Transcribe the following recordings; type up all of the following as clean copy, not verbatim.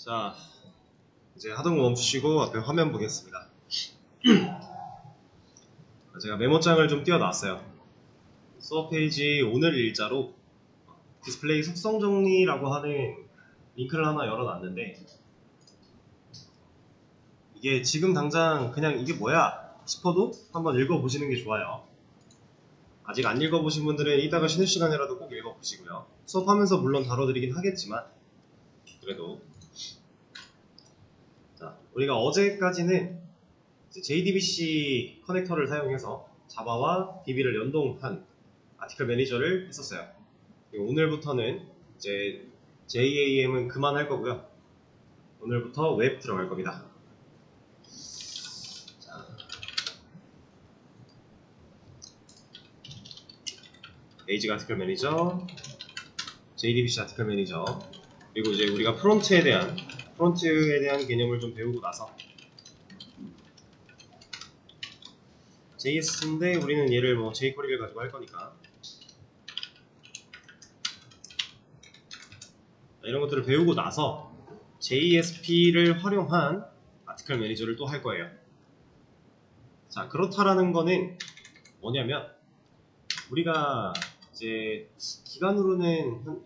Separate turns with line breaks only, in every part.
자, 이제 하던 거 멈추시고 앞에 화면 보겠습니다. 제가 메모장을 좀 띄워놨어요. 수업 페이지 오늘 일자로 디스플레이 속성 정리라고 하는 링크를 하나 열어놨는데, 이게 지금 당장 그냥 이게 뭐야 싶어도 한번 읽어보시는 게 좋아요. 아직 안 읽어보신 분들은 이따가 쉬는 시간이라도 꼭 읽어보시고요. 수업하면서 물론 다뤄드리긴 하겠지만 그래도. 자, 우리가 어제까지는 JDBC 커넥터를 사용해서 자바와 DB를 연동한 아티클 매니저를 했었어요. 오늘부터는 이제 JAM은 그만할 거고요. 오늘부터 웹 들어갈 겁니다. 자, 베이직 아티클 매니저, JDBC 아티클 매니저, 그리고 이제 우리가 프론트에 대한 개념을 좀 배우고 나서 JS인데 우리는 얘를 뭐 jQuery를 가지고 할 거니까 이런 것들을 배우고 나서 JSP를 활용한 아티클 매니저를 또 할 거예요. 자, 그렇다라는 거는 뭐냐면 우리가 이제 기간으로는 한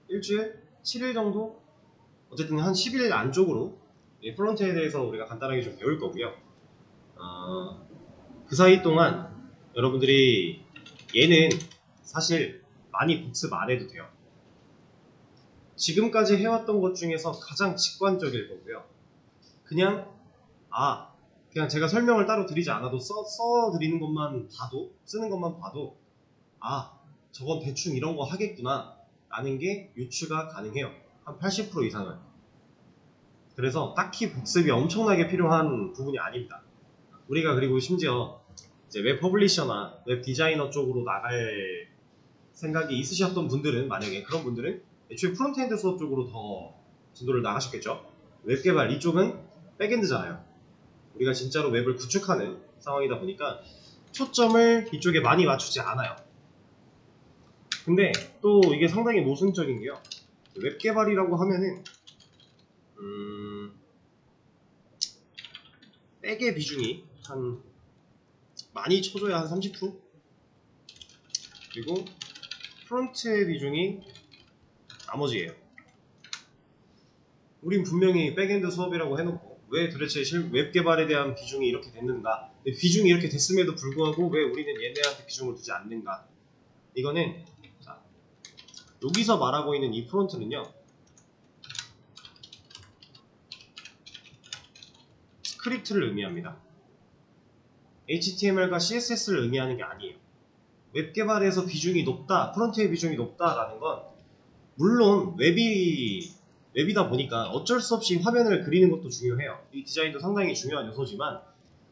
일주일? 7일 정도? 어쨌든 한 10일 안쪽으로 프론트에 대해서 우리가 간단하게 좀 배울 거고요. 그 사이 동안 여러분들이 얘는 사실 많이 복습 안 해도 돼요. 지금까지 해왔던 것 중에서 가장 직관적일 거고요. 그냥 제가 설명을 따로 드리지 않아도 써드리는 것만 봐도, 쓰는 것만 봐도 저건 대충 이런 거 하겠구나 라는 게 유추가 가능해요. 한 80% 이상은. 그래서 딱히 복습이 엄청나게 필요한 부분이 아닙니다. 우리가 그리고 심지어 이제 웹 퍼블리셔나 웹 디자이너 쪽으로 나갈 생각이 있으셨던 분들은, 만약에 그런 분들은 애초에 프론트엔드 수업 쪽으로 더 진도를 나가셨겠죠. 웹 개발 이쪽은 백엔드잖아요. 우리가 진짜로 웹을 구축하는 상황이다 보니까 초점을 이쪽에 많이 맞추지 않아요. 근데 또 이게 상당히 모순적인 게요. 웹 개발이라고 하면은 백의 비중이 많이 쳐줘야 한 30%? 그리고 프론트의 비중이 나머지예요. 우린 분명히 백엔드 수업이라고 해놓고 왜 도대체 웹 개발에 대한 비중이 이렇게 됐는가, 비중이 이렇게 됐음에도 불구하고 왜 우리는 얘네한테 비중을 두지 않는가. 이거는 여기서 말하고 있는 이 프론트는요, 스크립트를 의미합니다. HTML과 CSS를 의미하는 게 아니에요. 웹 개발에서 비중이 높다, 프론트의 비중이 높다라는 건 물론 웹이다 보니까 어쩔 수 없이 화면을 그리는 것도 중요해요. 이 디자인도 상당히 중요한 요소지만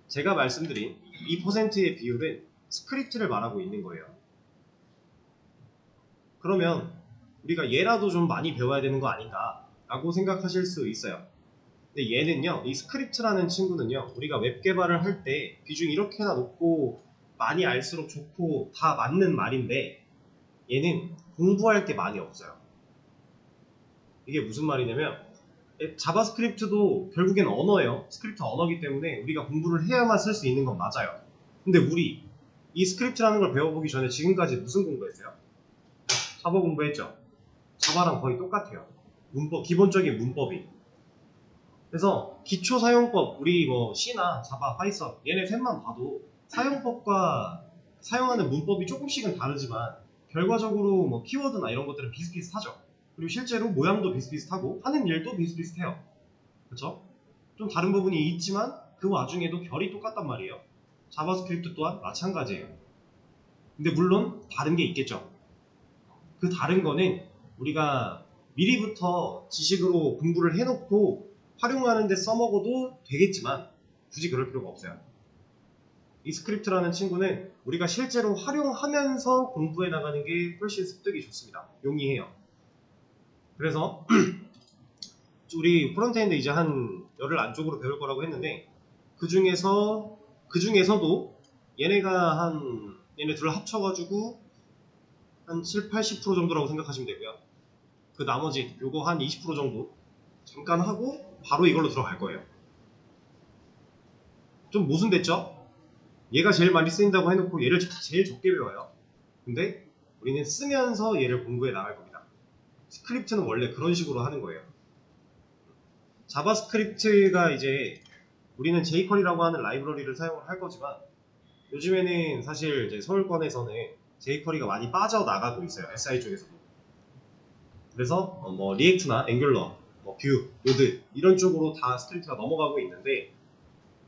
제가 말씀드린 이 %의 비율은 스크립트를 말하고 있는 거예요. 그러면 우리가 얘라도 좀 많이 배워야 되는 거 아닌가 라고 생각하실 수 있어요. 근데 얘는요, 이 스크립트라는 친구는요, 우리가 웹 개발을 할 때 비중이 이렇게나 높고 많이 알수록 좋고 다 맞는 말인데 얘는 공부할 게 많이 없어요. 이게 무슨 말이냐면 자바스크립트도 결국엔 언어예요. 스크립트 언어이기 때문에 우리가 공부를 해야만 쓸 수 있는 건 맞아요. 근데 우리 이 스크립트라는 걸 배워보기 전에 지금까지 무슨 공부했어요? 자바 공부했죠. 자바랑 거의 똑같아요. 문법, 기본적인 문법이. 그래서 기초 사용법, 우리 뭐 C나 자바, 파이썬 얘네 셋만 봐도 사용법과 사용하는 문법이 조금씩은 다르지만 결과적으로 뭐 키워드나 이런 것들은 비슷비슷하죠. 그리고 실제로 모양도 비슷비슷하고 하는 일도 비슷비슷해요. 그렇죠? 좀 다른 부분이 있지만 그 와중에도 결이 똑같단 말이에요. 자바스크립트 또한 마찬가지예요. 근데 물론 다른 게 있겠죠. 그 다른 거는 우리가 미리부터 지식으로 공부를 해놓고 활용하는데 써먹어도 되겠지만 굳이 그럴 필요가 없어요. 이 스크립트라는 친구는 우리가 실제로 활용하면서 공부해 나가는 게 훨씬 습득이 좋습니다. 용이해요. 그래서 우리 프론트엔드 이제 한 열흘 안쪽으로 배울 거라고 했는데 그 중에서도 얘네 둘을 합쳐가지고 한 7, 80% 정도라고 생각하시면 되고요. 그 나머지 요거 한 20% 정도 잠깐 하고 바로 이걸로 들어갈 거예요. 좀 모순됐죠? 얘가 제일 많이 쓰인다고 해놓고 얘를 제일 적게 배워요. 근데 우리는 쓰면서 얘를 공부해 나갈 겁니다. 스크립트는 원래 그런 식으로 하는 거예요. 자바스크립트가 이제 우리는 jQuery라고 하는 라이브러리를 사용을 할 거지만 요즘에는 사실 이제 서울권에서는 jQuery가 많이 빠져나가고 있어요. SI 쪽에서도. 그래서 뭐 리액트나 앵귤러, 뭐 뷰, 노드 이런 쪽으로 다 스크립트가 넘어가고 있는데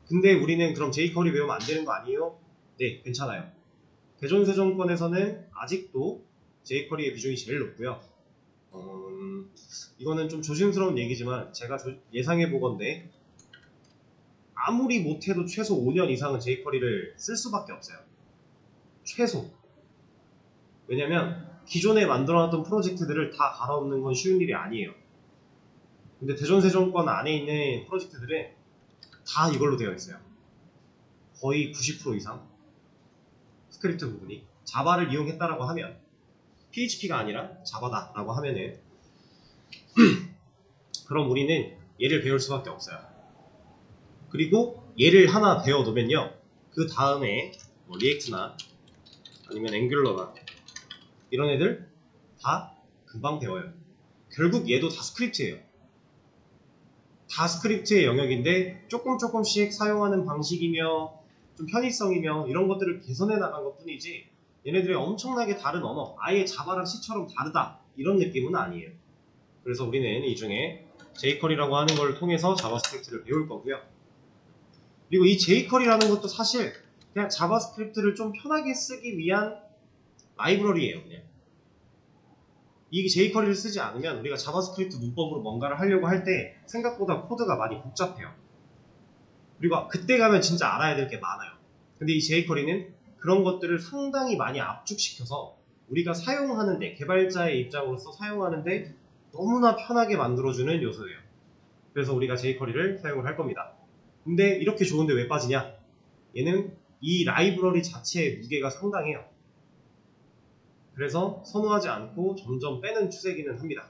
근데 우리는 그럼 jQuery 배우면 안 되는 거 아니에요? 네, 괜찮아요. 대전세정권에서는 아직도 jQuery의 비중이 제일 높고요. 이거는 좀 조심스러운 얘기지만 제가 예상해 보건데 아무리 못해도 최소 5년 이상은 jQuery를 쓸 수밖에 없어요. 최소. 왜냐면 기존에 만들어놨던 프로젝트들을 다 갈아엎는 건 쉬운 일이 아니에요. 근데 대전세정권 안에 있는 프로젝트들은 다 이걸로 되어 있어요. 거의 90% 이상 스크립트 부분이 자바를 이용했다라고 하면 PHP가 아니라 자바다라고 하면은 그럼 우리는 얘를 배울 수밖에 없어요. 그리고 얘를 하나 배워 놓으면요 그 다음에 뭐 리액트나 아니면 앵귤러나 이런 애들 다 금방 배워요. 결국 얘도 다 스크립트예요. 다 스크립트의 영역인데 조금씩 사용하는 방식이며 좀 편의성이며 이런 것들을 개선해 나간 것 뿐이지 얘네들이 엄청나게 다른 언어, 아예 자바랑 C처럼 다르다 이런 느낌은 아니에요. 그래서 우리는 이 중에 jQuery라고 하는 걸 통해서 자바스크립트를 배울 거고요. 그리고 이 jQuery라는 것도 사실 그냥 자바스크립트를 좀 편하게 쓰기 위한 라이브러리예요. 그냥 이 jQuery를 쓰지 않으면 우리가 자바스크립트 문법으로 뭔가를 하려고 할 때 생각보다 코드가 많이 복잡해요. 그리고 그때 가면 진짜 알아야 될 게 많아요. 근데 이 jQuery는 그런 것들을 상당히 많이 압축시켜서 우리가 사용하는데 개발자의 입장으로서 사용하는데 너무나 편하게 만들어주는 요소예요. 그래서 우리가 jQuery를 사용을 할 겁니다. 근데 이렇게 좋은데 왜 빠지냐? 얘는 이 라이브러리 자체의 무게가 상당해요. 그래서 선호하지 않고 점점 빼는 추세기는 합니다.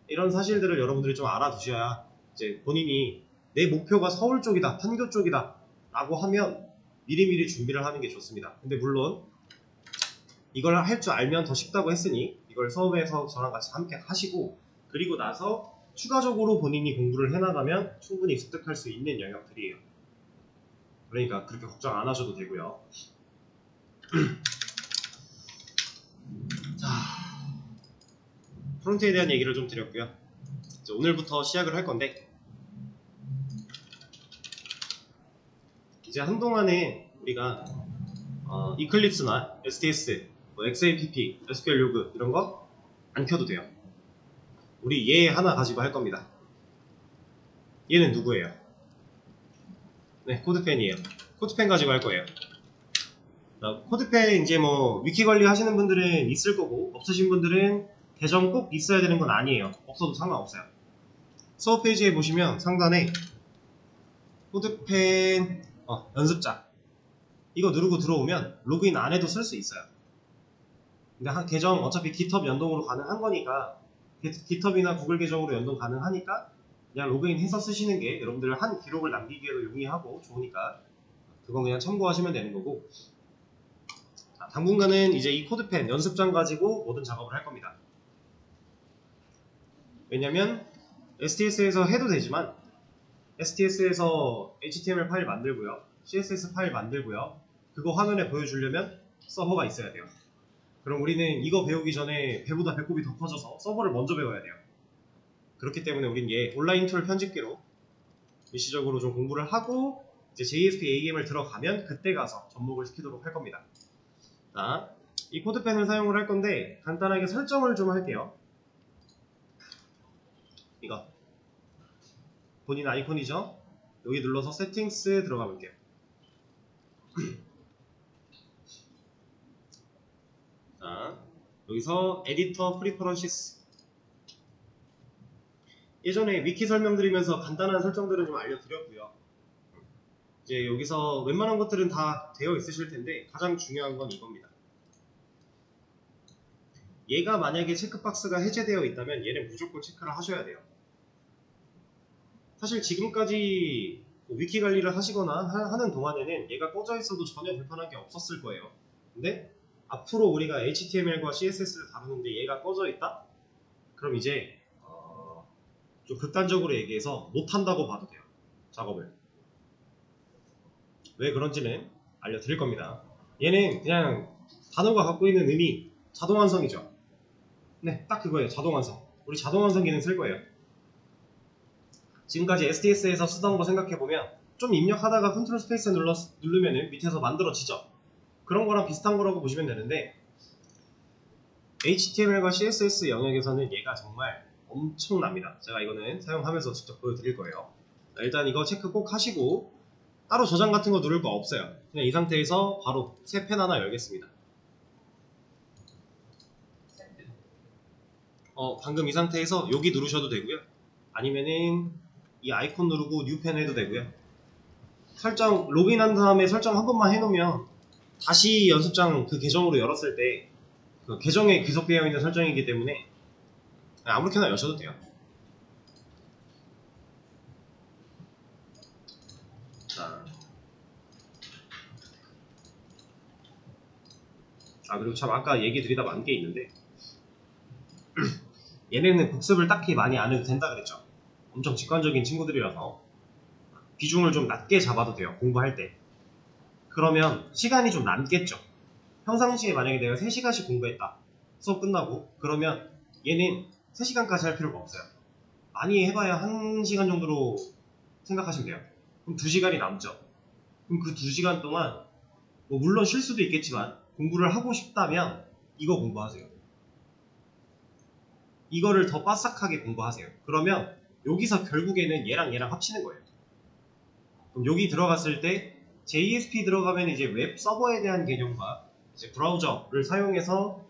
이런 사실들을 여러분들이 좀 알아두셔야 이제 본인이 내 목표가 서울 쪽이다, 판교 쪽이다 라고 하면 미리미리 준비를 하는 게 좋습니다. 근데 물론 이걸 할 줄 알면 더 쉽다고 했으니 이걸 수업에서 저랑 같이 함께 하시고 그리고 나서 추가적으로 본인이 공부를 해나가면 충분히 습득할 수 있는 영역들이에요. 그러니까 그렇게 걱정 안 하셔도 되고요. 자, 프론트에 대한 얘기를 좀 드렸고요. 이제 오늘부터 시작을 할 건데 이제 한동안에 우리가 이클립스나 STS, 뭐 XAPP, SQL 로그 이런 거 안 켜도 돼요. 우리 얘 하나 가지고 할 겁니다. 얘는 누구예요? 네, 코드펜이에요. 코드펜 가지고 할 거예요. 코드펜 이제 뭐 위키 관리 하시는 분들은 있을 거고 없으신 분들은 계정 꼭 있어야 되는 건 아니에요. 없어도 상관없어요. 수업 페이지에 보시면 상단에 코드펜 연습장 이거 누르고 들어오면 로그인 안 해도 쓸 수 있어요. 근데 한 계정 어차피 GitHub 연동으로 가능한 거니까 GitHub이나 구글 계정으로 연동 가능하니까 그냥 로그인해서 쓰시는 게 여러분들 한 기록을 남기기에도 용이하고 좋으니까 그건 그냥 참고하시면 되는 거고 당분간은 이제 이 코드펜 연습장 가지고 모든 작업을 할 겁니다. 왜냐면 STS에서 해도 되지만 STS에서 HTML 파일 만들고요 CSS 파일 만들고요 그거 화면에 보여주려면 서버가 있어야 돼요. 그럼 우리는 이거 배우기 전에 배보다 배꼽이 더 커져서 서버를 먼저 배워야 돼요. 그렇기 때문에 우린 얘 온라인 툴 편집기로 일시적으로 좀 공부를 하고 이제 JSP AM을 들어가면 그때 가서 접목을 시키도록 할 겁니다. 자, 이 코드펜을 사용을 할 건데 간단하게 설정을 좀 할게요. 이거 본인 아이콘이죠? 여기 눌러서 세팅스 들어가 볼게요. 자, 여기서 에디터 프리퍼런시스 예전에 위키 설명드리면서 간단한 설정들은 좀 알려드렸고요. 이제 여기서 웬만한 것들은 다 되어 있으실 텐데 가장 중요한 건 이겁니다. 얘가 만약에 체크박스가 해제되어 있다면 얘는 무조건 체크를 하셔야 돼요. 사실 지금까지 위키 관리를 하시거나 하는 동안에는 얘가 꺼져 있어도 전혀 불편한 게 없었을 거예요. 근데 앞으로 우리가 HTML과 CSS를 다루는데 얘가 꺼져 있다? 그럼 이제 좀 극단적으로 얘기해서 못한다고 봐도 돼요. 작업을. 왜 그런지는 알려드릴 겁니다. 얘는 그냥 단어가 갖고 있는 의미, 자동완성이죠. 네, 딱 그거예요. 자동완성. 우리 자동완성 기능 쓸 거예요. 지금까지 STS에서 쓰던 거 생각해보면 좀 입력하다가 컨트롤 스페이스 누르면 밑에서 만들어지죠. 그런 거랑 비슷한 거라고 보시면 되는데 HTML과 CSS 영역에서는 얘가 정말 엄청납니다. 제가 이거는 사용하면서 직접 보여드릴 거예요. 일단 이거 체크 꼭 하시고 따로 저장 같은 거 누를 거 없어요. 그냥 이 상태에서 바로 새 펜 하나 열겠습니다. 방금 이 상태에서 여기 누르셔도 되고요. 아니면은 이 아이콘 누르고 뉴 펜 해도 되고요. 설정 로그인한 다음에 설정 한 번만 해놓으면 다시 연습장 그 계정으로 열었을 때 그 계정에 귀속되어 있는 설정이기 때문에 아무렇게나 여셔도 돼요. 그리고 참 아까 얘기 드리다 만 게 있는데 얘네는 복습을 딱히 많이 안 해도 된다 그랬죠. 엄청 직관적인 친구들이라서 비중을 좀 낮게 잡아도 돼요. 공부할 때. 그러면 시간이 좀 남겠죠. 평상시에 만약에 내가 3시간씩 공부했다. 수업 끝나고 그러면 얘는 3시간까지 할 필요가 없어요. 많이 해봐야 1시간 정도로 생각하시면 돼요. 그럼 2시간이 남죠. 그럼 그 2시간 동안 뭐 물론 쉴 수도 있겠지만 공부를 하고 싶다면 이거 공부하세요. 이거를 더 빠삭하게 공부하세요. 그러면 여기서 결국에는 얘랑 합치는 거예요. 그럼 여기 들어갔을 때 JSP 들어가면 이제 웹 서버에 대한 개념과 이제 브라우저를 사용해서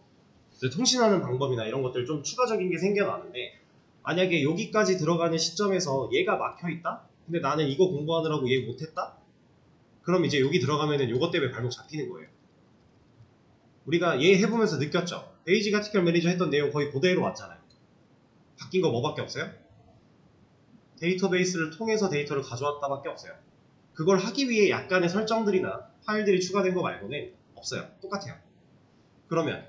통신하는 방법이나 이런 것들 좀 추가적인 게 생겨나는데 만약에 여기까지 들어가는 시점에서 얘가 막혀있다? 근데 나는 이거 공부하느라고 얘 못했다? 그럼 이제 여기 들어가면은 요것 때문에 발목 잡히는 거예요. 우리가 얘 해보면서 느꼈죠? 베이직 아티클 매니저 했던 내용 거의 그대로 왔잖아요. 바뀐 거 뭐밖에 없어요? 데이터베이스를 통해서 데이터를 가져왔다 밖에 없어요. 그걸 하기 위해 약간의 설정들이나 파일들이 추가된 거 말고는 없어요. 똑같아요. 그러면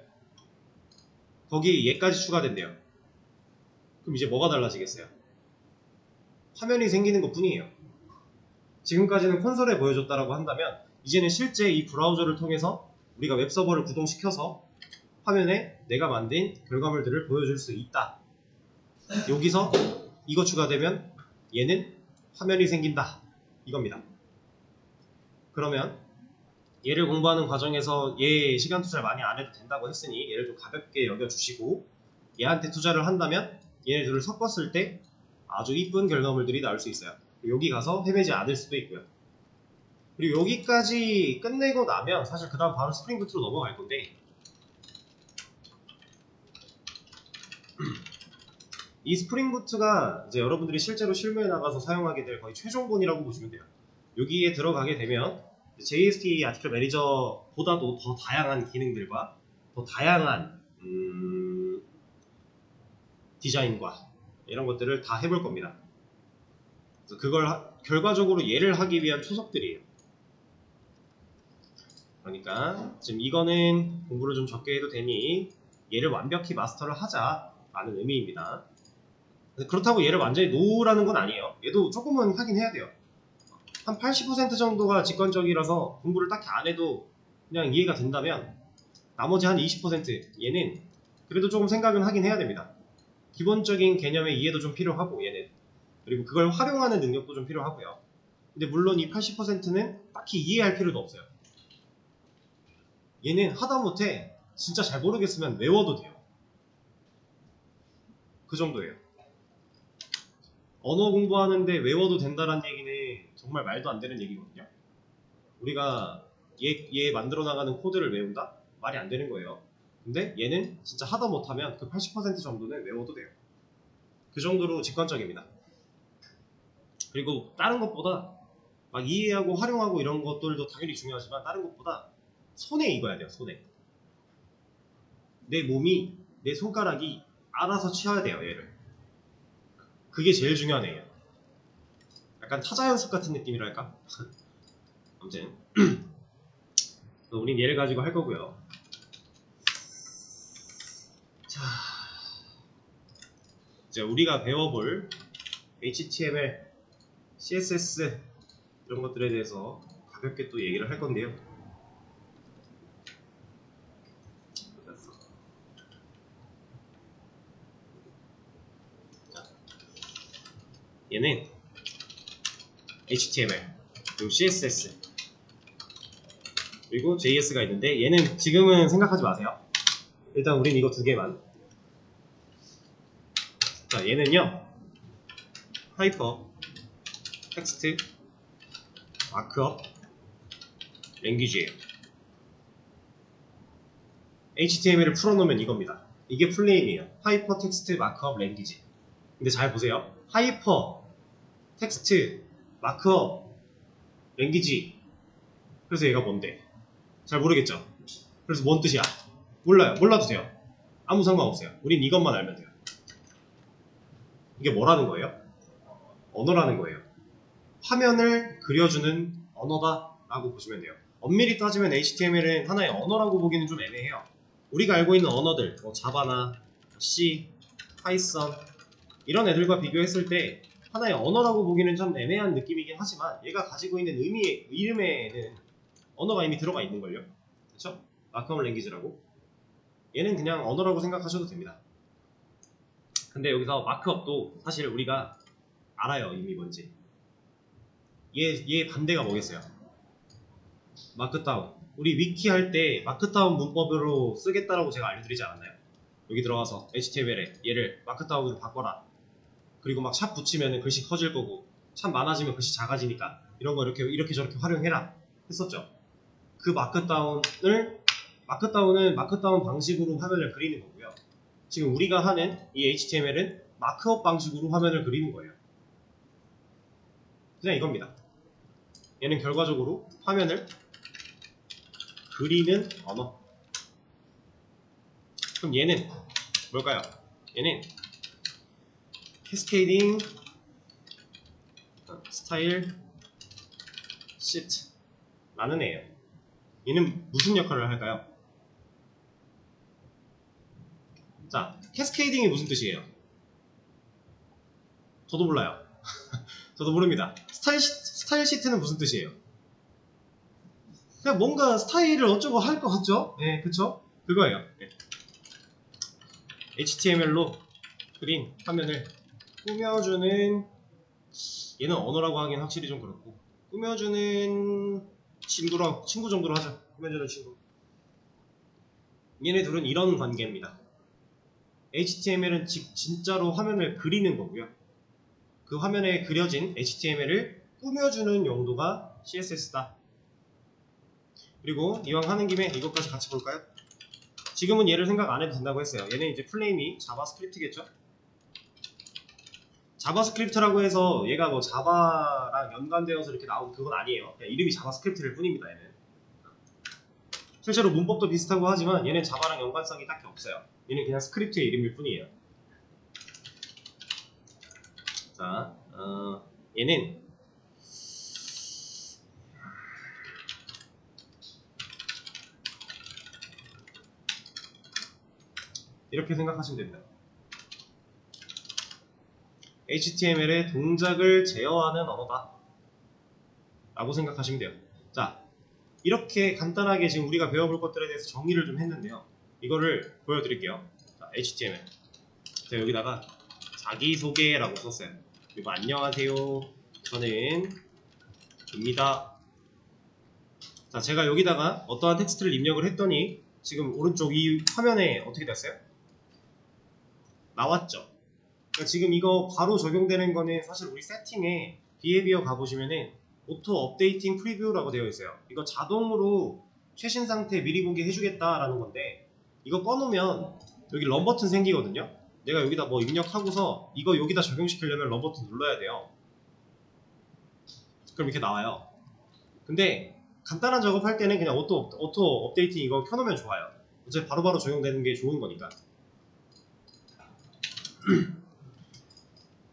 거기 얘까지 추가된대요. 그럼 이제 뭐가 달라지겠어요? 화면이 생기는 것 뿐이에요. 지금까지는 콘솔에 보여줬다라고 한다면 이제는 실제 이 브라우저를 통해서 우리가 웹서버를 구동시켜서 화면에 내가 만든 결과물들을 보여줄 수 있다. 여기서 이거 추가되면 얘는 화면이 생긴다. 이겁니다. 그러면 얘를 공부하는 과정에서 얘 시간 투자를 많이 안 해도 된다고 했으니 얘를 좀 가볍게 여겨주시고 얘한테 투자를 한다면 얘네 둘을 섞었을 때 아주 이쁜 결과물들이 나올 수 있어요. 여기 가서 헤매지 않을 수도 있고요. 그리고 여기까지 끝내고 나면 사실 그 다음 바로 스프링 부트로 넘어갈 건데 이 스프링 부트가 이제 여러분들이 실제로 실무에 나가서 사용하게 될 거의 최종본이라고 보시면 돼요. 여기에 들어가게 되면 JSP 아티클 매니저보다도 더 다양한 기능들과 더 다양한 디자인과 이런 것들을 다 해볼 겁니다. 그래서 그걸 결과적으로 얘를 하기 위한 초석들이에요. 그러니까 지금 이거는 공부를 좀 적게 해도 되니 얘를 완벽히 마스터를 하자라는 의미입니다. 그렇다고 얘를 완전히 놓으라는 건 아니에요. 얘도 조금은 하긴 해야 돼요. 한 80% 정도가 직관적이라서 공부를 딱히 안 해도 그냥 이해가 된다면 나머지 한 20% 얘는 그래도 조금 생각은 하긴 해야 됩니다. 기본적인 개념의 이해도 좀 필요하고 얘는 그리고 그걸 활용하는 능력도 좀 필요하고요. 근데 물론 이 80%는 딱히 이해할 필요도 없어요. 얘는 하다못해 진짜 잘 모르겠으면 외워도 돼요. 그 정도예요. 언어 공부하는데 외워도 된다는 얘기는 정말 말도 안 되는 얘기거든요. 우리가 얘 만들어 나가는 코드를 외운다? 말이 안 되는 거예요. 근데 얘는 진짜 하다 못하면 그 80% 정도는 외워도 돼요. 그 정도로 직관적입니다. 그리고 다른 것보다 막 이해하고 활용하고 이런 것들도 당연히 중요하지만 다른 것보다 손에 익어야 돼요. 손에. 내 몸이 내 손가락이 알아서 치어야 돼요. 얘를. 그게 제일 중요한 애예요. 약간 타자 연습 같은 느낌이랄까? 아무튼 우린 얘를 가지고 할 거고요. 자, 이제 우리가 배워볼 HTML, CSS 이런 것들에 대해서 가볍게 또 얘기를 할 건데요. 자, 얘는 HTML, 그리고 CSS, 그리고 JS가 있는데 얘는 지금은 생각하지 마세요. 일단 우린 이거 두 개만. 자, 얘는요 하이퍼, 텍스트, 마크업, 랭귀지예요. HTML을 풀어놓으면 이겁니다. 이게 플레임이에요. 하이퍼 텍스트 마크업 랭귀지. 근데 잘 보세요. 하이퍼 텍스트 마크업 랭귀지. 그래서 얘가 뭔데? 잘 모르겠죠? 그래서 뭔 뜻이야? 몰라요. 몰라도 돼요. 아무 상관없어요. 우린 이것만 알면 돼요. 이게 뭐라는 거예요? 언어라는 거예요. 화면을 그려주는 언어다 라고 보시면 돼요. 엄밀히 따지면 HTML은 하나의 언어라고 보기는 좀 애매해요. 우리가 알고 있는 언어들, 뭐 자바나 C, 파이썬 이런 애들과 비교했을 때 하나의 언어라고 보기는 좀 애매한 느낌이긴 하지만 얘가 가지고 있는 이름에는 언어가 이미 들어가 있는걸요. 그쵸? 마크업 랭귀지라고. 얘는 그냥 언어라고 생각하셔도 됩니다. 근데 여기서 마크업도 사실 우리가 알아요. 이미 뭔지. 얘 반대가 뭐겠어요? 마크다운. 우리 위키 할 때 마크다운 문법으로 쓰겠다라고 제가 알려드리지 않았나요? 여기 들어가서 HTML에 얘를 마크다운으로 바꿔라. 그리고 막 샵 붙이면 글씨 커질 거고 샵 많아지면 글씨 작아지니까 이런 거 이렇게 저렇게 활용해라 했었죠. 그 마크다운은 마크다운 방식으로 화면을 그리는 거고요. 지금 우리가 하는 이 HTML은 마크업 방식으로 화면을 그리는 거예요. 그냥 이겁니다. 얘는 결과적으로 화면을 그리는 언어. 그럼 얘는 뭘까요? 얘는 캐스케이딩 스타일 시트라는 애예요. 얘는 무슨 역할을 할까요? 자, 캐스케이딩이 무슨 뜻이에요? 저도 몰라요. 저도 모릅니다. 스타일 시트는 무슨 뜻이에요? 그냥 뭔가 스타일을 어쩌고 할 것 같죠? 네, 그쵸? 그거예요. 네. HTML로 그린 화면을 꾸며주는, 얘는 언어라고 하긴 확실히 좀 그렇고, 꾸며주는 친구 정도로 하죠. 꾸며주는 친구. 얘네 둘은 이런 관계입니다. HTML은 진짜로 화면을 그리는 거고요. 그 화면에 그려진 HTML을 꾸며주는 용도가 CSS다. 그리고 이왕 하는 김에 이것까지 같이 볼까요? 지금은 얘를 생각 안 해도 된다고 했어요. 얘는 이제 플레임이 자바스크립트겠죠? 자바스크립트라고 해서 얘가 뭐 자바랑 연관되어서 이렇게 나온 그건 아니에요. 그냥 이름이 자바스크립트일 뿐입니다. 얘는 실제로 문법도 비슷하고 하지만 얘는 자바랑 연관성이 딱히 없어요. 얘는 그냥 스크립트의 이름일 뿐이에요. 자, 얘는 이렇게 생각하시면 됩니다. HTML의 동작을 제어하는 언어다 라고 생각하시면 돼요. 자, 이렇게 간단하게 지금 우리가 배워볼 것들에 대해서 정리를 좀 했는데요. 이거를 보여드릴게요. 자, HTML. 자, 여기다가 자기소개라고 썼어요. 그리고 안녕하세요. 저는 입니다. 자, 제가 여기다가 어떠한 텍스트를 입력을 했더니 지금 오른쪽 이 화면에 어떻게 됐어요? 나왔죠? 그러니까 지금 이거 바로 적용되는 거는 사실 우리 세팅에 비헤비어 가보시면은 오토 업데이팅 프리뷰라고 되어 있어요. 이거 자동으로 최신 상태 미리 보기 해주겠다라는 건데 이거 꺼놓으면 여기 런 버튼 생기거든요. 내가 여기다 뭐 입력하고서 이거 여기다 적용시키려면 런 버튼 눌러야 돼요. 그럼 이렇게 나와요. 근데 간단한 작업할 때는 그냥 오토 업데이팅 이거 켜놓으면 좋아요. 어차피 바로바로 적용되는 게 좋은 거니까.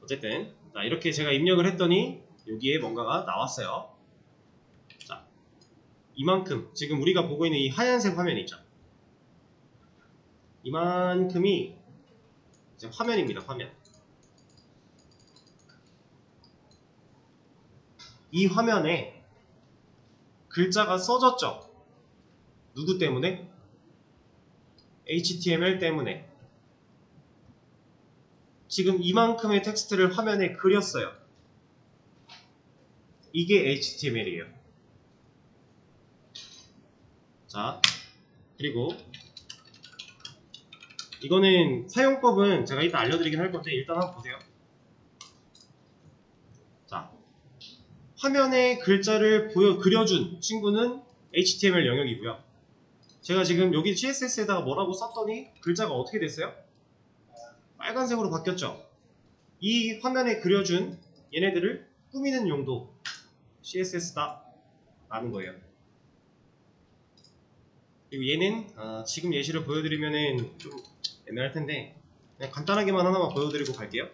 어쨌든 자, 이렇게 제가 입력을 했더니 여기에 뭔가가 나왔어요. 자, 이만큼 지금 우리가 보고 있는 이 하얀색 화면이 있죠. 이만큼이 이제 화면입니다. 화면. 이 화면에 글자가 써졌죠. 누구 때문에? HTML 때문에. 지금 이만큼의 텍스트를 화면에 그렸어요. 이게 HTML이에요. 자, 그리고 이거는 사용법은 제가 이따 알려드리긴 할 건데 일단 한번 보세요. 자, 화면에 글자를 그려준 친구는 HTML 영역이고요. 제가 지금 여기 CSS에다가 뭐라고 썼더니 글자가 어떻게 됐어요? 빨간색으로 바뀌었죠. 이 화면에 그려준 얘네들을 꾸미는 용도 CSS다 라는 거예요. 그리고 얘는 지금 예시를 보여드리면은 좀 애매할 텐데 그냥 간단하게만 하나만 보여드리고 갈게요.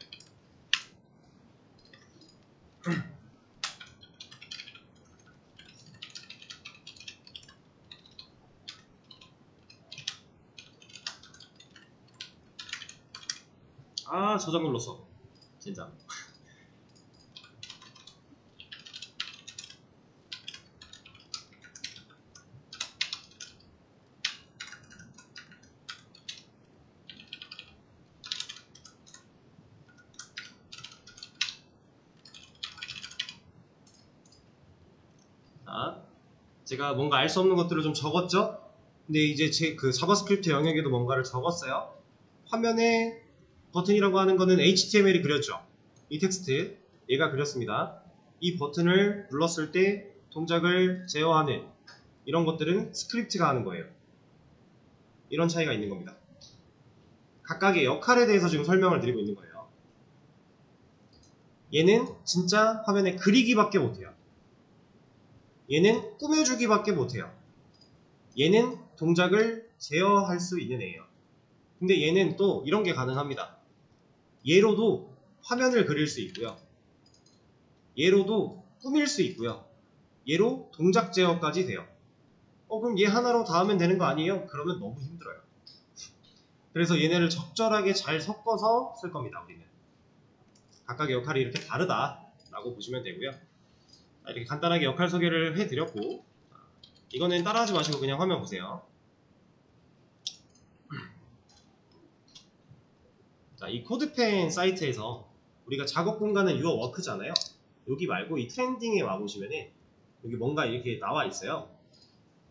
아, 저장 눌렀어. 진짜. 자, 제가 뭔가 알 수 없는 것들을 좀 적었죠? 근데 이제 제 그 자바스크립트 영역에도 뭔가를 적었어요. 화면에 버튼이라고 하는 거는 HTML이 그렸죠. 이 텍스트, 얘가 그렸습니다. 이 버튼을 눌렀을 때 동작을 제어하는 이런 것들은 스크립트가 하는 거예요. 이런 차이가 있는 겁니다. 각각의 역할에 대해서 지금 설명을 드리고 있는 거예요. 얘는 진짜 화면에 그리기밖에 못해요. 얘는 꾸며주기밖에 못해요. 얘는 동작을 제어할 수 있는 애예요. 근데 얘는 또 이런 게 가능합니다. 얘로도 화면을 그릴 수 있고요. 얘로도 꾸밀 수 있고요. 얘로 동작 제어까지 돼요. 그럼 얘 하나로 다 하면 되는 거 아니에요? 그러면 너무 힘들어요. 그래서 얘네를 적절하게 잘 섞어서 쓸 겁니다. 우리는 각각의 역할이 이렇게 다르다라고 보시면 되고요. 이렇게 간단하게 역할 소개를 해드렸고, 이거는 따라하지 마시고 그냥 화면 보세요. 자, 이 코드펜 사이트에서 우리가 작업 공간은 유어 워크잖아요. 여기 말고 이 트렌딩에 와보시면은 여기 뭔가 이렇게 나와 있어요.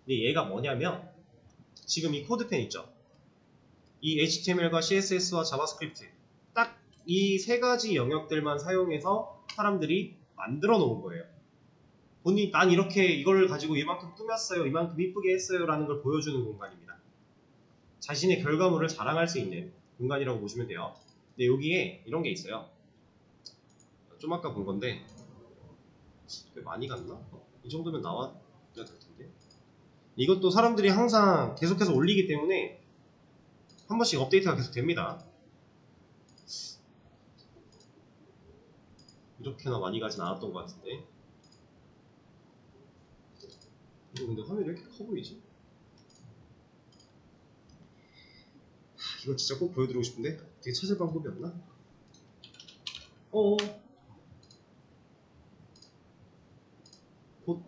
근데 얘가 뭐냐면 지금 이 코드펜 있죠. 이 HTML과 CSS와 자바스크립트 딱 이 세 가지 영역들만 사용해서 사람들이 만들어 놓은 거예요. 본인이 난 이렇게 이걸 가지고 이만큼 꾸몄어요, 이만큼 이쁘게 했어요 라는 걸 보여주는 공간입니다. 자신의 결과물을 자랑할 수 있는 공간이라고 보시면 돼요. 근데 여기에 이런 게 있어요. 좀 아까 본 건데 꽤 많이 갔나? 이 정도면 나와야 될 텐데. 이것도 사람들이 항상 계속해서 올리기 때문에 한 번씩 업데이트가 계속 됩니다. 이렇게나 많이 가진 않았던 것 같은데. 이거 근데 화면이 왜 이렇게 커 보이지? 이거 진짜 꼭 보여드리고 싶은데 어떻게 찾을 방법이 없나? 곧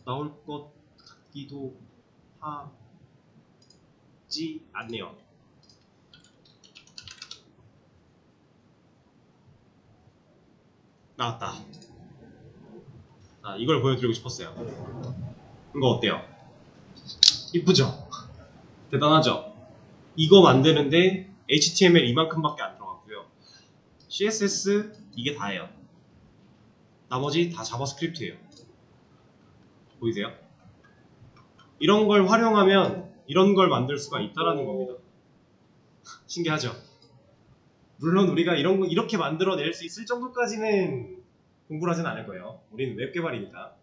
나올 것 같기도 하지 않네요. 나왔다. 이걸 보여드리고 싶었어요. 이거 어때요? 이쁘죠? 대단하죠? 이거 만드는데 HTML 이만큼밖에 안 들어갔고요. CSS 이게 다예요. 나머지 다 자바스크립트예요. 보이세요? 이런 걸 활용하면 이런 걸 만들 수가 있다라는 겁니다. 신기하죠? 물론 우리가 이런 거 이렇게 만들어낼 수 있을 정도까지는 공부를 하진 않을 거예요. 우리는 웹 개발이니까.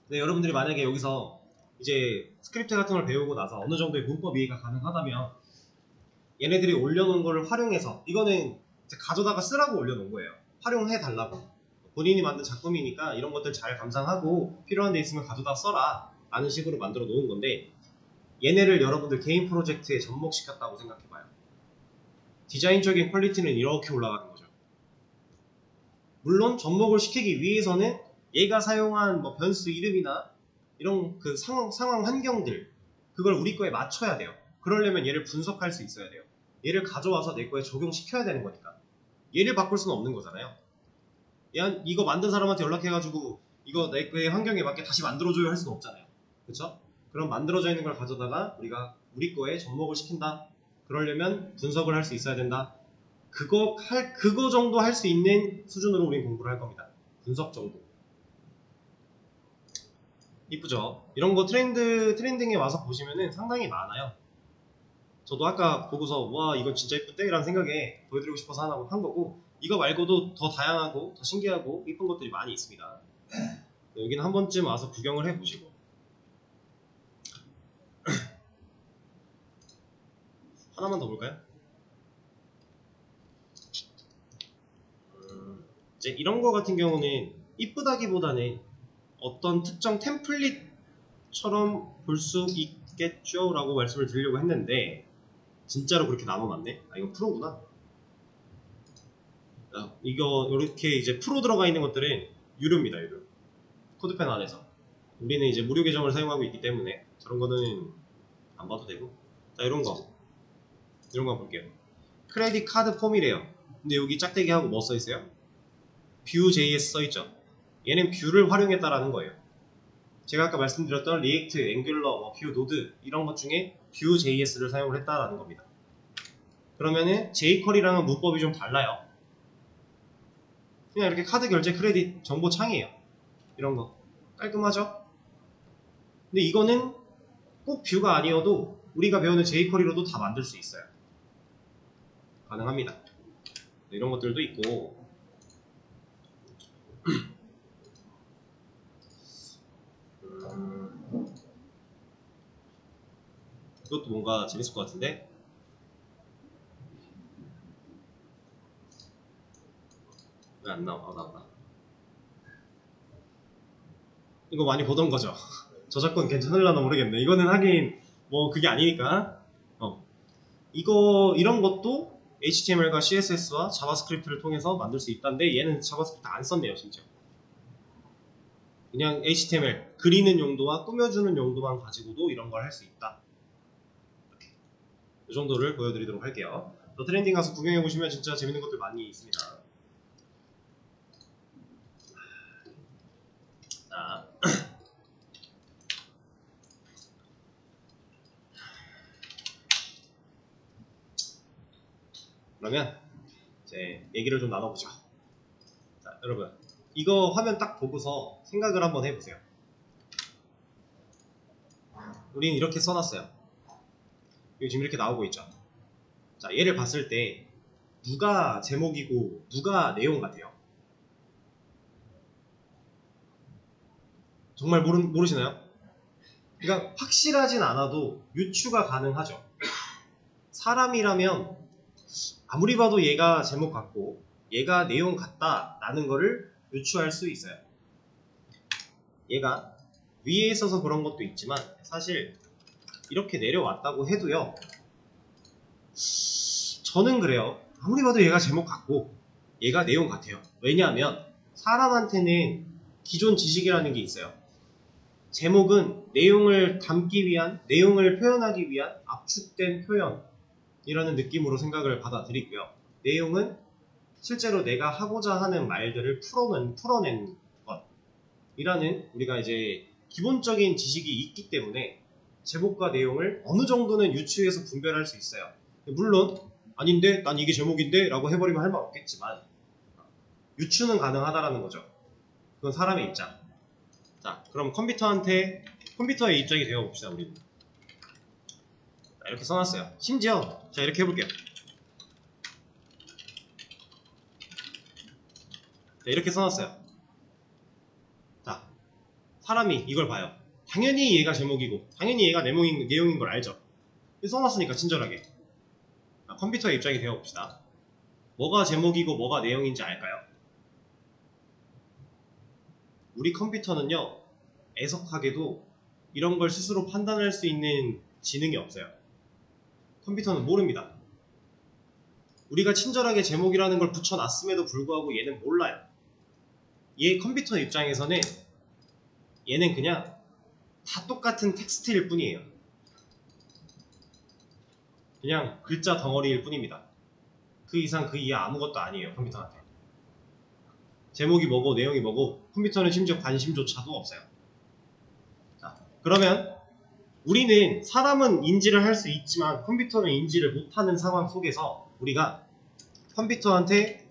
근데 여러분들이 만약에 여기서 이제 스크립트 같은 걸 배우고 나서 어느 정도의 문법 이해가 가능하다면 얘네들이 올려놓은 거를 활용해서 이거는 이제 가져다가 쓰라고 올려놓은 거예요. 활용해 달라고. 본인이 만든 작품이니까 이런 것들 잘 감상하고 필요한 데 있으면 가져다 써라 라는 식으로 만들어 놓은 건데, 얘네를 여러분들 개인 프로젝트에 접목시켰다고 생각해봐요. 디자인적인 퀄리티는 이렇게 올라가는 거죠. 물론 접목을 시키기 위해서는 얘가 사용한 뭐 변수 이름이나 이런 그 상황 환경들, 그걸 우리 거에 맞춰야 돼요. 그러려면 얘를 분석할 수 있어야 돼요. 얘를 가져와서 내 거에 적용시켜야 되는 거니까. 얘를 바꿀 수는 없는 거잖아요. 이거 만든 사람한테 연락해가지고 이거 내 거의 환경에 맞게 다시 만들어줘요 할 수는 없잖아요. 그쵸? 그럼 만들어져 있는 걸 가져다가 우리가 우리 거에 접목을 시킨다. 그러려면 분석을 할 수 있어야 된다. 그거 정도 할 수 있는 수준으로 우린 공부를 할 겁니다. 분석 정도. 이쁘죠? 이런 거 트렌딩에 와서 보시면은 상당히 많아요. 저도 아까 보고서 와 이건 진짜 이쁜데? 라는 생각에 보여드리고 싶어서 하나 한 거고, 이거 말고도 더 다양하고 더 신기하고 이쁜 것들이 많이 있습니다. 여기는 한 번쯤 와서 구경을 해보시고. 하나만 더 볼까요? 이제 이런 거 같은 경우는 이쁘다기보다는 어떤 특정 템플릿처럼 볼 수 있겠죠 라고 말씀을 드리려고 했는데, 진짜로 그렇게 나눠놨네? 아 이거 프로구나. 이거 이렇게 이제 프로 들어가 있는 것들은 유료입니다. 유료. 코드펜 안에서. 우리는 이제 무료 계정을 사용하고 있기 때문에 저런 거는 안 봐도 되고. 자, 이런 거 한번 볼게요. 크레딧 카드 폼이래요. 근데 여기 짝대기하고 뭐 써있어요? Vue.js 써있죠. 얘는 뷰를 활용했다라는 거예요. 제가 아까 말씀드렸던 리액트, 앵귤러, 뭐 뷰 노드 이런 것 중에 Vue.js를 사용을 했다라는 겁니다. 그러면은 jQuery랑은 문법이 좀 달라요. 그냥 이렇게 카드 결제 크레딧 정보 창이에요. 이런 거 깔끔하죠? 근데 이거는 꼭 뷰가 아니어도 우리가 배우는 jQuery로도 다 만들 수 있어요. 가능합니다. 이런 것들도 있고. 이것도 뭔가 재밌을 것 같은데. 왜 안 나와? 나온다. 이거 많이 보던 거죠. 저작권 괜찮을라나 모르겠네. 이거는 하긴 뭐 그게 아니니까. 이런 것도 HTML과 CSS와 자바스크립트를 통해서 만들 수 있다는데, 얘는 자바스크립트 안 썼네요. 진짜 그냥 HTML 그리는 용도와 꾸며주는 용도만 가지고도 이런 걸 할 수 있다. 이 정도를 보여드리도록 할게요. 또 트렌딩 가서 구경해보시면 진짜 재밌는 것들 많이 있습니다. 자, 그러면 이제 얘기를 좀 나눠보죠. 자, 여러분 이거 화면 딱 보고서 생각을 한번 해보세요. 우린 이렇게 써놨어요. 여기 지금 이렇게 나오고 있죠. 자, 얘를 봤을 때 누가 제목이고 누가 내용 같아요? 정말 모르시나요? 그러니까 확실하진 않아도 유추가 가능하죠. 사람이라면 아무리 봐도 얘가 제목 같고 얘가 내용 같다 라는 거를 유추할 수 있어요. 얘가 위에 있어서 그런 것도 있지만 사실 이렇게 내려왔다고 해도요, 저는 그래요. 아무리 봐도 얘가 제목 같고 얘가 내용 같아요. 왜냐하면 사람한테는 기존 지식이라는 게 있어요. 제목은 내용을 담기 위한, 내용을 표현하기 위한 압축된 표현이라는 느낌으로 생각을 받아들이고요. 내용은 실제로 내가 하고자 하는 말들을 풀어낸 것이라는 우리가 이제 기본적인 지식이 있기 때문에 제목과 내용을 어느 정도는 유추해서 분별할 수 있어요. 물론 아닌데 난 이게 제목인데 라고 해버리면 할 말 없겠지만 유추는 가능하다라는 거죠. 그건 사람의 입장. 자, 그럼 컴퓨터의 입장이 되어봅시다. 우리는 이렇게 써놨어요. 심지어 자 이렇게 해볼게요. 자, 이렇게 써놨어요. 자, 사람이 이걸 봐요. 당연히 얘가 제목이고 당연히 얘가 내용인 걸 알죠. 써놨으니까 친절하게. 자, 컴퓨터의 입장이 되어봅시다. 뭐가 제목이고 뭐가 내용인지 알까요? 우리 컴퓨터는요, 애석하게도 이런 걸 스스로 판단할 수 있는 지능이 없어요. 컴퓨터는 모릅니다. 우리가 친절하게 제목이라는 걸 붙여놨음에도 불구하고 얘는 몰라요. 얘 컴퓨터 입장에서는 얘는 그냥 다 똑같은 텍스트일 뿐이에요. 그냥 글자 덩어리일 뿐입니다. 그 이상 그 이하 아무것도 아니에요, 컴퓨터한테. 제목이 뭐고 내용이 뭐고 컴퓨터는 심지어 관심조차도 없어요. 자, 그러면 우리는 사람은 인지를 할 수 있지만 컴퓨터는 인지를 못하는 상황 속에서 우리가 컴퓨터한테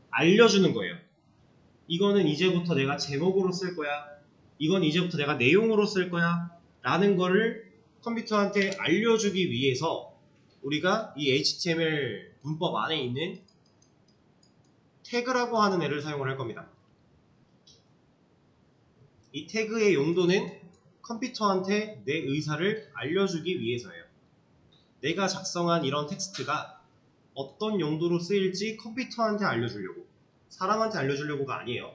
알려주는 거예요. 이거는 이제부터 내가 제목으로 쓸 거야. 이건 이제부터 내가 내용으로 쓸 거야. 라는 거를 컴퓨터한테 알려주기 위해서 우리가 이 HTML 문법 안에 있는 태그라고 하는 애를 사용을 할 겁니다. 이 태그의 용도는 컴퓨터한테 내 의사를 알려주기 위해서예요. 내가 작성한 이런 텍스트가 어떤 용도로 쓰일지 컴퓨터한테 알려주려고, 사람한테 알려주려고가 아니에요.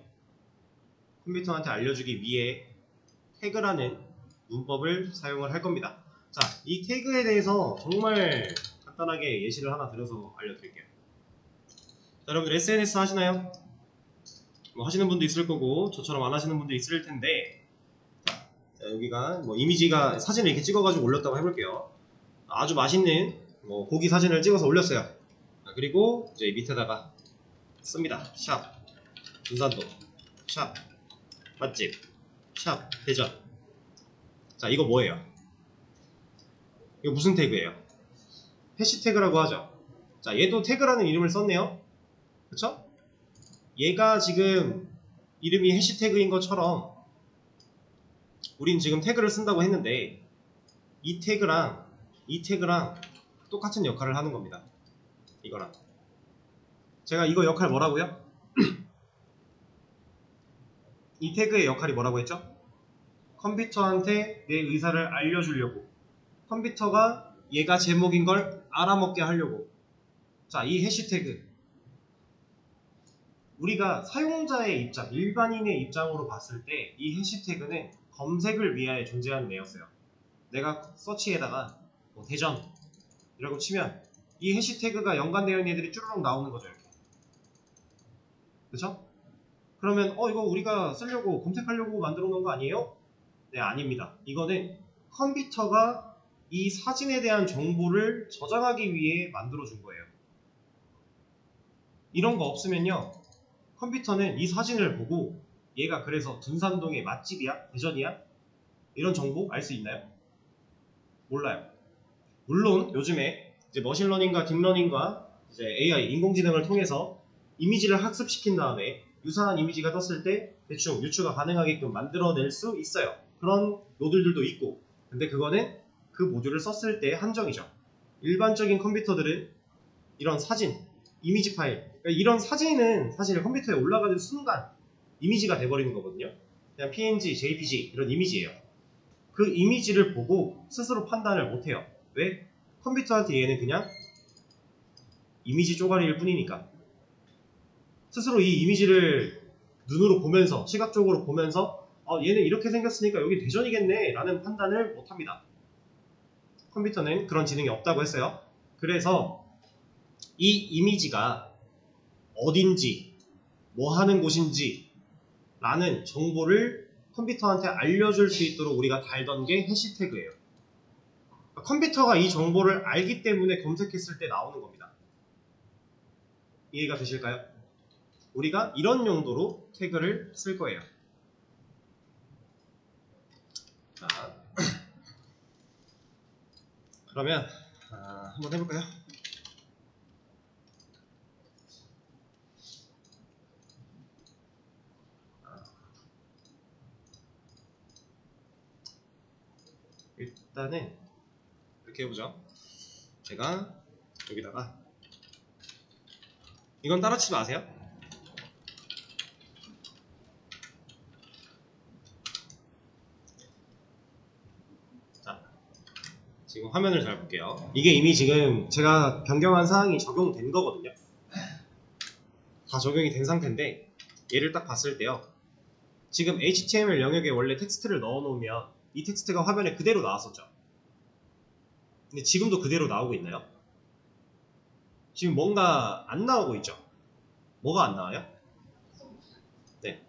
컴퓨터한테 알려주기 위해 태그라는 문법을 사용을 할 겁니다. 자, 이 태그에 대해서 정말 간단하게 예시를 하나 들어서 알려드릴게요. 자, 여러분들 SNS 하시나요? 뭐 하시는 분도 있을 거고 저처럼 안 하시는 분도 있을 텐데, 자, 여기가 뭐 이미지가 사진을 이렇게 찍어가지고 올렸다고 해볼게요. 아주 맛있는 뭐 고기 사진을 찍어서 올렸어요. 자, 그리고 이제 밑에다가 씁니다. 샵 군산도, 샵 맛집, 샵 대전. 자, 이거 뭐예요? 이거 무슨 태그예요? 해시태그라고 하죠. 자, 얘도 태그라는 이름을 썼네요. 그쵸? 얘가 지금 이름이 해시태그인 것처럼 우린 지금 태그를 쓴다고 했는데 이 태그랑 똑같은 역할을 하는 겁니다. 이거랑. 제가 이거 역할 뭐라고요? 이 태그의 역할이 뭐라고 했죠? 컴퓨터한테 내 의사를 알려주려고, 컴퓨터가 얘가 제목인 걸 알아먹게 하려고. 자, 이 해시태그, 우리가 사용자의 입장, 일반인의 입장으로 봤을 때 이 해시태그는 검색을 위하여 존재하는 애였어요. 내가 서치에다가 뭐 대전 이라고 치면 이 해시태그가 연관되어 있는 애들이 쭈르륵 나오는 거죠, 이렇게. 그쵸? 그러면 이거 우리가 쓰려고 검색하려고 만들어 놓은 거 아니에요? 네, 아닙니다. 이거는 컴퓨터가 이 사진에 대한 정보를 저장하기 위해 만들어 준 거예요. 이런 거 없으면요, 컴퓨터는 이 사진을 보고 얘가 그래서 둔산동의 맛집이야? 대전이야? 이런 정보 알 수 있나요? 몰라요. 물론 요즘에 이제 머신러닝과 딥러닝과 이제 AI, 인공지능을 통해서 이미지를 학습시킨 다음에 유사한 이미지가 떴을 때 대충 유추가 가능하게끔 만들어낼 수 있어요. 그런 모듈들도 있고, 근데 그거는 그 모듈을 썼을 때 한정이죠. 일반적인 컴퓨터들은 이런 사진, 이미지 파일, 그러니까 이런 사진은 사실 컴퓨터에 올라가는 순간 이미지가 돼버리는 거거든요. 그냥 PNG, JPG 이런 이미지예요. 그 이미지를 보고 스스로 판단을 못해요. 왜? 컴퓨터한테 얘는 그냥 이미지 쪼가리일 뿐이니까. 스스로 이 이미지를 눈으로 보면서, 시각적으로 보면서 얘는 이렇게 생겼으니까 여기 대전이겠네 라는 판단을 못합니다. 컴퓨터는 그런 지능이 없다고 했어요. 그래서 이 이미지가 어딘지, 뭐 하는 곳인지 라는 정보를 컴퓨터한테 알려줄 수 있도록 우리가 달던 게 해시태그예요. 컴퓨터가 이 정보를 알기 때문에 검색했을 때 나오는 겁니다. 이해가 되실까요? 우리가 이런 용도로 태그를 쓸 거예요. 자, 그러면 한번 해볼까요? 일단은 이렇게 해보죠. 제가 여기다가, 이건 따라치지 마세요. 자, 지금 화면을 잘 볼게요. 이게 이미 지금 제가 변경한 사항이 적용된 거거든요. 다 적용이 된 상태인데 얘를 딱 봤을 때요, 지금 HTML 영역에 원래 텍스트를 넣어놓으면 이 텍스트가 화면에 그대로 나왔었죠. 근데 지금도 그대로 나오고 있나요? 지금 뭔가 안 나오고 있죠. 뭐가 안 나와요? 네,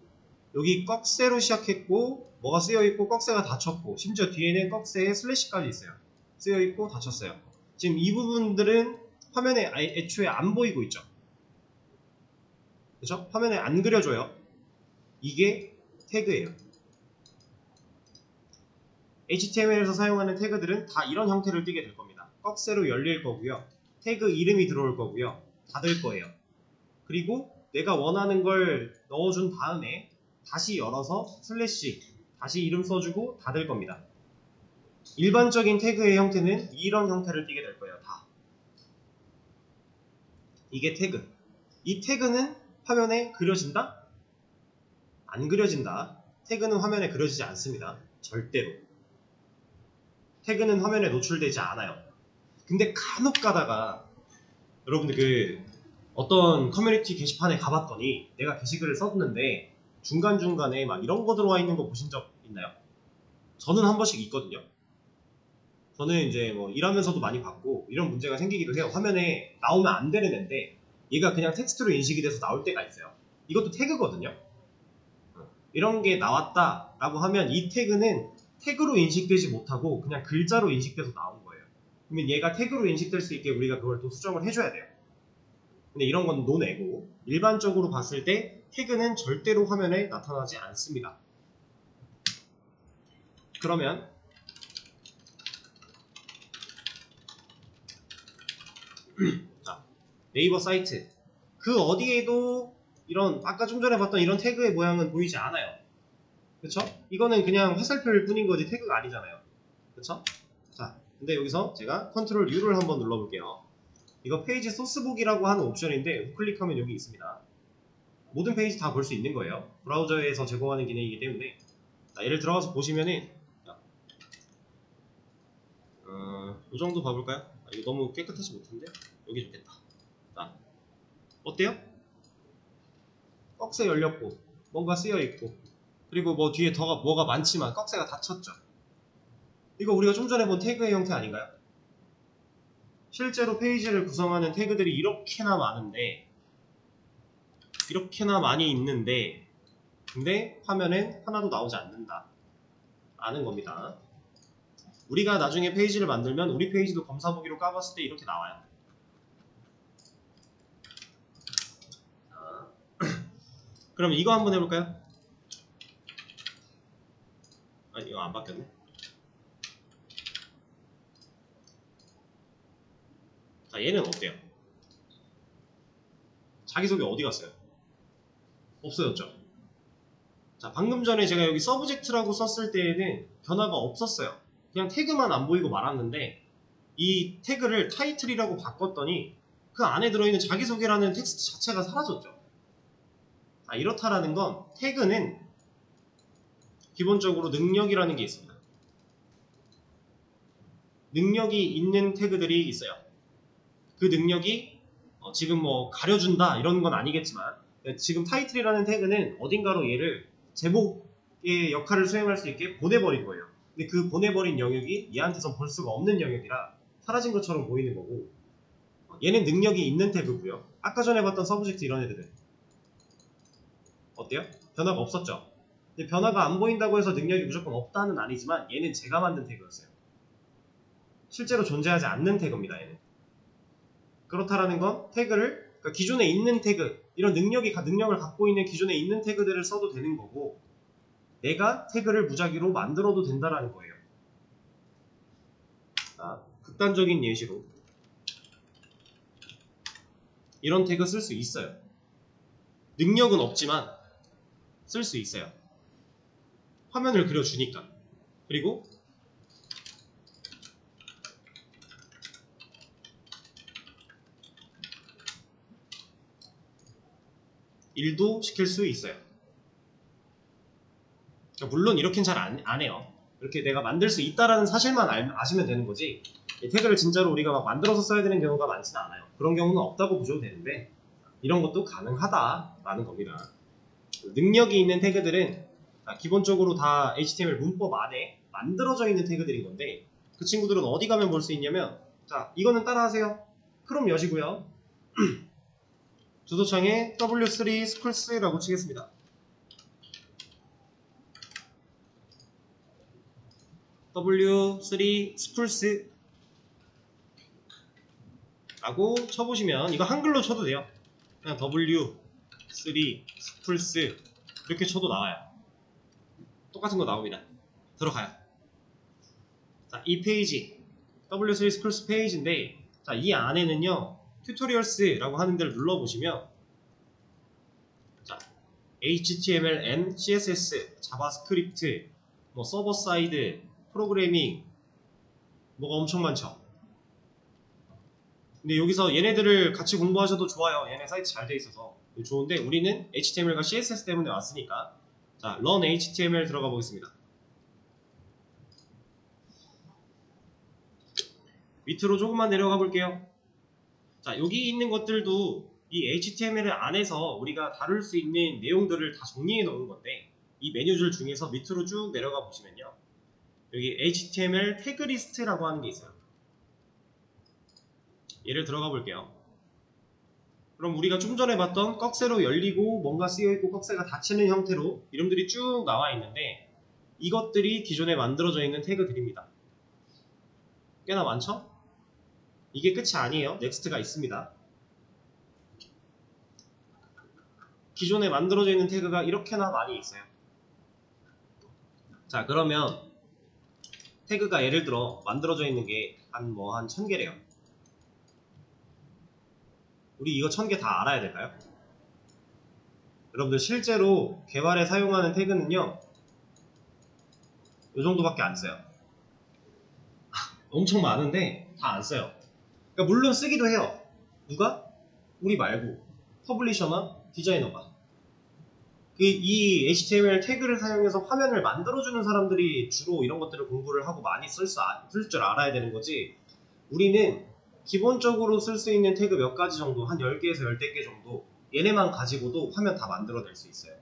여기 꺽쇠로 시작했고 뭐가 쓰여있고 꺽쇠가 닫혔고 심지어 뒤에는 꺽쇠에 슬래시까지 있어요. 쓰여있고 닫혔어요. 지금 이 부분들은 화면에 애초에 안 보이고 있죠. 그렇죠? 화면에 안 그려져요. 이게 태그예요. HTML에서 사용하는 태그들은 다 이런 형태를 띠게 될 겁니다. 꺽쇠로 열릴 거고요. 태그 이름이 들어올 거고요. 닫을 거예요. 그리고 내가 원하는 걸 넣어준 다음에 다시 열어서 슬래시 다시 이름 써주고 닫을 겁니다. 일반적인 태그의 형태는 이런 형태를 띠게 될 거예요. 다. 이게 태그. 이 태그는 화면에 그려진다? 안 그려진다. 태그는 화면에 그려지지 않습니다. 절대로. 태그는 화면에 노출되지 않아요. 근데 간혹 가다가 여러분들 그 어떤 커뮤니티 게시판에 가봤더니 내가 게시글을 썼는데 중간중간에 막 이런 거 들어와 있는 거 보신 적 있나요? 저는 한 번씩 있거든요. 저는 이제 뭐 일하면서도 많이 봤고 이런 문제가 생기기도 해요. 화면에 나오면 안 되는 애인데 얘가 그냥 텍스트로 인식이 돼서 나올 때가 있어요. 이것도 태그거든요. 이런 게 나왔다 라고 하면 이 태그는 태그로 인식되지 못하고 그냥 글자로 인식돼서 나온 거예요. 그러면 얘가 태그로 인식될 수 있게 우리가 그걸 또 수정을 해줘야 돼요. 근데 이런 건 노내고 일반적으로 봤을 때 태그는 절대로 화면에 나타나지 않습니다. 그러면 자, 네이버 사이트 그 어디에도 이런 아까 좀 전에 봤던 이런 태그의 모양은 보이지 않아요. 그쵸? 이거는 그냥 화살표일 뿐인 거지 태그가 아니잖아요. 그쵸? 자, 근데 여기서 제가 컨트롤 U를 한번 눌러볼게요. 이거 페이지 소스북이라고 하는 옵션인데 우클릭하면 여기 있습니다. 모든 페이지 다 볼 수 있는 거예요. 브라우저에서 제공하는 기능이기 때문에. 자, 예를 들어가서 보시면은 이 정도 봐볼까요? 이거 너무 깨끗하지 못한데? 여기 좋겠다. 자, 어때요? 꺽쇠 열렸고 뭔가 쓰여있고 그리고 뭐 뒤에 뭐가 많지만 꺽쇠가 닫혔죠. 이거 우리가 좀 전에 본 태그의 형태 아닌가요? 실제로 페이지를 구성하는 태그들이 이렇게나 많은데 이렇게나 많이 있는데 근데 화면엔 하나도 나오지 않는다 라는 겁니다. 우리가 나중에 페이지를 만들면 우리 페이지도 검사보기로 까봤을 때 이렇게 나와요. 그럼 이거 한번 해볼까요? 아, 이거 안 바뀌었네. 자, 얘는 어때요? 자기소개 어디 갔어요? 없어졌죠? 자, 방금 전에 제가 여기 서브젝트라고 썼을 때에는 변화가 없었어요. 그냥 태그만 안 보이고 말았는데 이 태그를 타이틀이라고 바꿨더니 그 안에 들어있는 자기소개라는 텍스트 자체가 사라졌죠. 자, 이렇다라는 건 태그는 기본적으로 능력이라는 게 있습니다. 능력이 있는 태그들이 있어요. 그 능력이 지금 뭐 가려준다 이런 건 아니겠지만 지금 타이틀이라는 태그는 어딘가로 얘를 제목의 역할을 수행할 수 있게 보내버린 거예요. 근데 그 보내버린 영역이 얘한테서 볼 수가 없는 영역이라 사라진 것처럼 보이는 거고 얘는 능력이 있는 태그고요. 아까 전에 봤던 서브젝트 이런 애들은 어때요? 변화가 없었죠? 근데 변화가 안 보인다고 해서 능력이 무조건 없다는 아니지만 얘는 제가 만든 태그였어요. 실제로 존재하지 않는 태그입니다. 얘는. 그렇다라는 건 태그를 그러니까 기존에 있는 태그 이런 능력을 갖고 있는 기존에 있는 태그들을 써도 되는 거고 내가 태그를 무작위로 만들어도 된다라는 거예요. 자, 극단적인 예시로 이런 태그 쓸 수 있어요. 능력은 없지만 쓸 수 있어요. 화면을 그려주니까. 그리고 일도 시킬 수 있어요. 그러니까 물론 이렇게는 잘 안 해요. 이렇게 내가 만들 수 있다라는 사실만 아시면 되는 거지 이 태그를 진짜로 우리가 막 만들어서 써야 되는 경우가 많지는 않아요. 그런 경우는 없다고 보셔도 되는데 이런 것도 가능하다라는 겁니다. 능력이 있는 태그들은 기본적으로 다 HTML 문법 안에 만들어져 있는 태그들인 건데 그 친구들은 어디 가면 볼 수 있냐면 자 이거는 따라하세요. 크롬 여시고요. 주소창에 w3 schools.라고 치겠습니다. w3 schools 라고 쳐보시면 이거 한글로 쳐도 돼요. 그냥 w3 schools 이렇게 쳐도 나와요. 똑같은 거 나옵니다. 들어가요. 자, 이 페이지 W3 Schools 페이지인데 자, 이 안에는요 튜토리얼스라고 하는 데를 눌러보시면 자, HTML and CSS, 자바스크립트, 뭐 서버 사이드, 프로그래밍 뭐가 엄청 많죠. 근데 여기서 얘네들을 같이 공부하셔도 좋아요. 얘네 사이트 잘 돼 있어서 좋은데 우리는 HTML과 CSS 때문에 왔으니까 자, run HTML 들어가 보겠습니다. 밑으로 조금만 내려가 볼게요. 자, 여기 있는 것들도 이 HTML 안에서 우리가 다룰 수 있는 내용들을 다 정리해 놓은 건데 이 메뉴줄 중에서 밑으로 쭉 내려가 보시면요. 여기 HTML 태그 리스트라고 하는 게 있어요. 얘를 들어가 볼게요. 그럼 우리가 좀 전에 봤던 꺽쇠로 열리고 뭔가 쓰여있고 꺽쇠가 닫히는 형태로 이름들이 쭉 나와 있는데 이것들이 기존에 만들어져 있는 태그들입니다. 꽤나 많죠? 이게 끝이 아니에요. 넥스트가 있습니다. 기존에 만들어져 있는 태그가 이렇게나 많이 있어요. 자, 그러면 태그가 예를 들어 만들어져 있는 게 한 1000개래요. 우리 이거 1000개 다 알아야 될까요? 여러분들 실제로 개발에 사용하는 태그는요 이 정도밖에 안 써요. 엄청 많은데 다 안 써요. 그러니까 물론 쓰기도 해요. 누가? 우리 말고 퍼블리셔나 디자이너가. 이 HTML 태그를 사용해서 화면을 만들어주는 사람들이 주로 이런 것들을 공부를 하고 많이 쓸 줄 알아야 되는 거지. 우리는 기본적으로 쓸 수 있는 태그 몇 가지 정도, 한 10개에서 10개 정도 얘네만 가지고도 화면 다 만들어낼 수 있어요.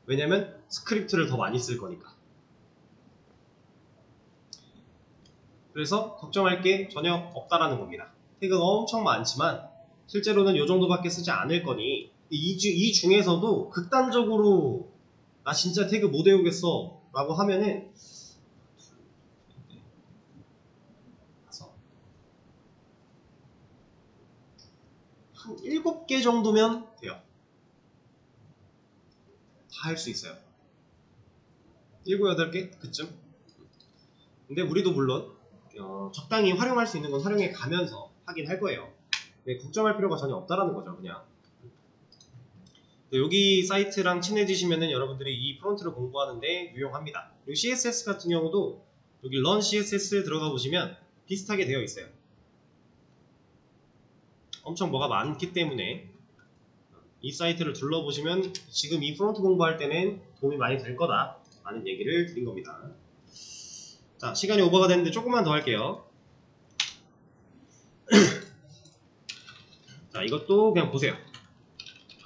왜냐면 스크립트를 더 많이 쓸 거니까. 그래서 걱정할 게 전혀 없다라는 겁니다. 태그가 엄청 많지만 실제로는 이 정도밖에 쓰지 않을 거니 이 중에서도 극단적으로 나 진짜 태그 못 외우겠어 라고 하면은 한 7개 정도면 돼요. 다 할 수 있어요. 7, 8개? 그쯤? 근데 우리도 물론 적당히 활용할 수 있는 건 활용해 가면서 하긴 할 거예요. 근데 걱정할 필요가 전혀 없다라는 거죠. 그냥 여기 사이트랑 친해지시면은 여러분들이 이 프론트를 공부하는데 유용합니다. 그리고 CSS 같은 경우도 여기 run CSS 들어가 보시면 비슷하게 되어 있어요. 엄청 뭐가 많기 때문에 이 사이트를 둘러보시면 지금 이 프론트 공부할 때는 도움이 많이 될 거다 라는 얘기를 드린 겁니다. 자, 시간이 오버가 됐는데 조금만 더 할게요. 자, 이것도 그냥 보세요.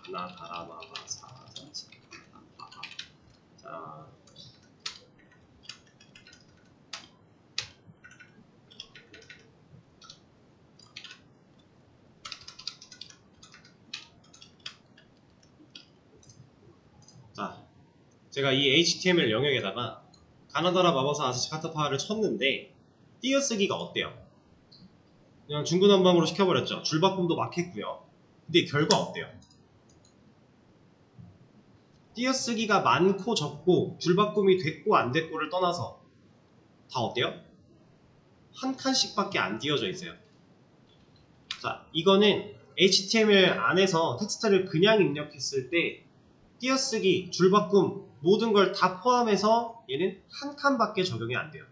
하나, 가라마바, 사자치. 자, 제가 이 HTML 영역에다가 가나다라 마법사 아스카타파를 쳤는데 띄어쓰기가 어때요? 그냥 중구난방으로 시켜버렸죠. 줄바꿈도 막 했고요. 근데 결과 어때요? 띄어쓰기가 많고 적고 줄바꿈이 됐고 안 됐고를 떠나서 다 어때요? 한 칸씩밖에 안 띄어져 있어요. 자, 이거는 HTML 안에서 텍스트를 그냥 입력했을 때 띄어쓰기, 줄바꿈 모든 걸 다 포함해서 얘는 한 칸밖에 적용이 안 돼요.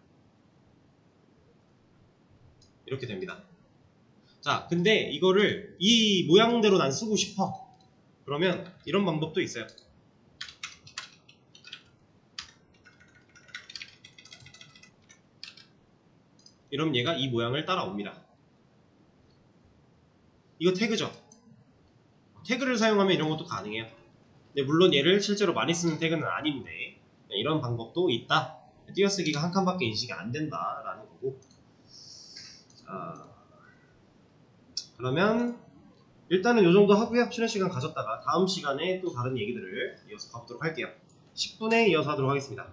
이렇게 됩니다. 자, 근데 이거를 이 모양대로 난 쓰고 싶어. 그러면 이런 방법도 있어요. 이러면 얘가 이 모양을 따라옵니다. 이거 태그죠. 태그를 사용하면 이런 것도 가능해요. 근데 물론 얘를 실제로 많이 쓰는 태그는 아닌데 이런 방법도 있다. 띄어쓰기가 한 칸밖에 인식이 안 된다라는 거고. 자, 그러면 일단은 이 정도 하고요. 쉬는 시간 가졌다가 다음 시간에 또 다른 얘기들을 이어서 가보도록 할게요. 10분에 이어서 하도록 하겠습니다.